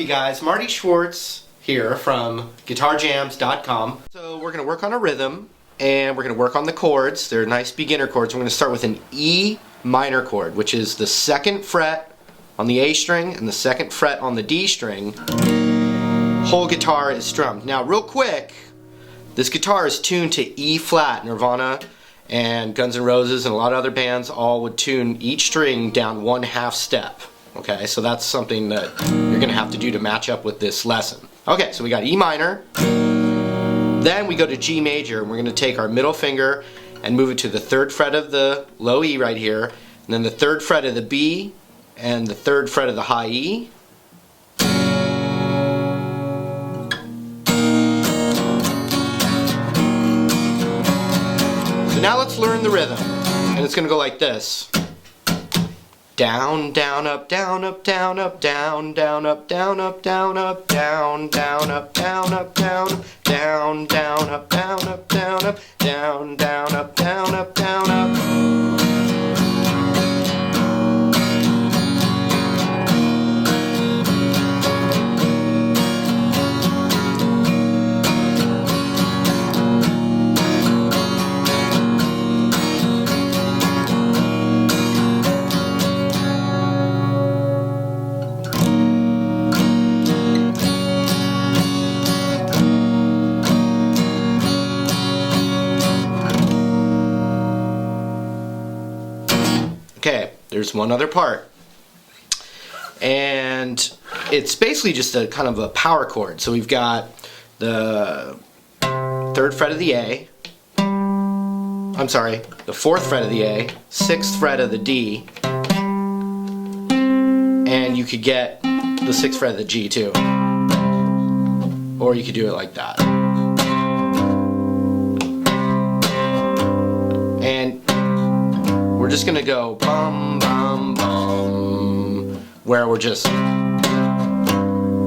you guys? Marty Schwartz here from GuitarJams.com. So we're going to work on a rhythm and we're going to work on the chords. They're nice beginner chords. We're going to start with an E minor chord, which is the 2nd fret on the A string and the 2nd fret on the D string. Whole guitar is strummed. Now real quick, this guitar is tuned to E flat. Nirvana and Guns N' Roses and a lot of other bands all would tune each string down 1/2 step. Okay, so that's something that you're going to have to do to match up with this lesson. Okay, so we got E minor, then we go to G major, and we're going to take our middle finger and move it to the 3rd fret of the low E right here, and then the 3rd fret of the B, and the 3rd fret of the high E. So now let's learn the rhythm, and it's going to go like this. Down, down, up, down, up, down, up, down, down, up, down, up, down, up, down, down, up, down, up, down, down, down, up, down, up, down, up, down, down, up, down, up, down, up. Okay, there's one other part, and it's basically just a kind of a power chord. So we've got the 3rd fret of the A, I'm sorry, the 4th fret of the A, 6th fret of the D, and you could get the 6th fret of the G too, or you could do it like that. And we're just going to go bum, bum, bum, where we're just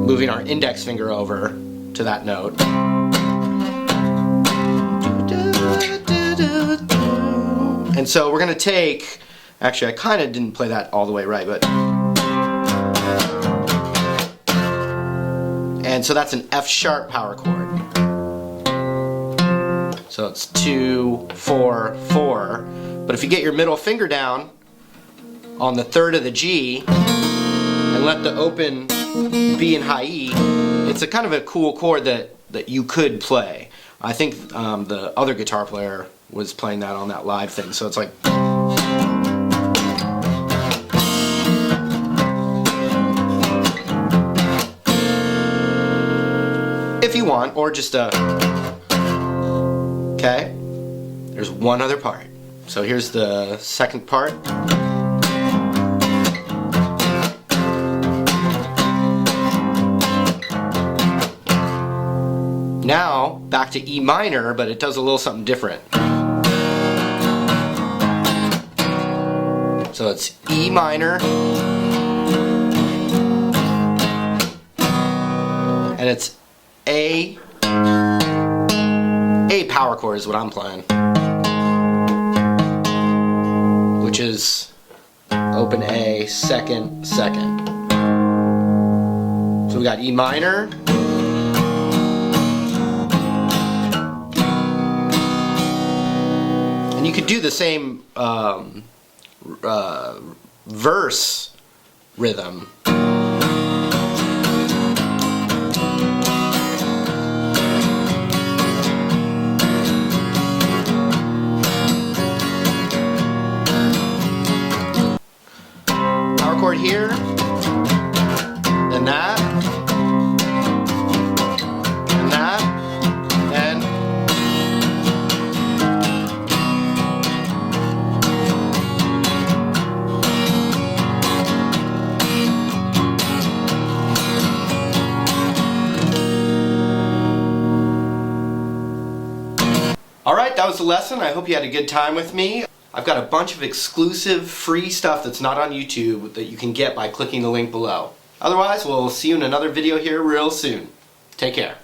moving our index finger over to that note. And so we're going to take, actually I kind of didn't play that all the way right, but, and so that's an F sharp power chord. So it's 2, 4, 4. But if you get your middle finger down on the 3rd of the G and let the open B and high E, it's a kind of a cool chord that you could play. I think the other guitar player was playing that on that live thing, so it's like. If you want, or just a. Okay, there's one other part. So here's the 2nd part. Now, back to E minor, but it does a little something different. So it's E minor, and it's A power chord is what I'm playing, which is open A, 2nd, 2nd. So we got E minor, and you could do the same verse rhythm. Chord here, then that, and that, and alright, that was the lesson. I hope you had a good time with me. I've got a bunch of exclusive free stuff that's not on YouTube that you can get by clicking the link below. Otherwise, we'll see you in another video here real soon. Take care.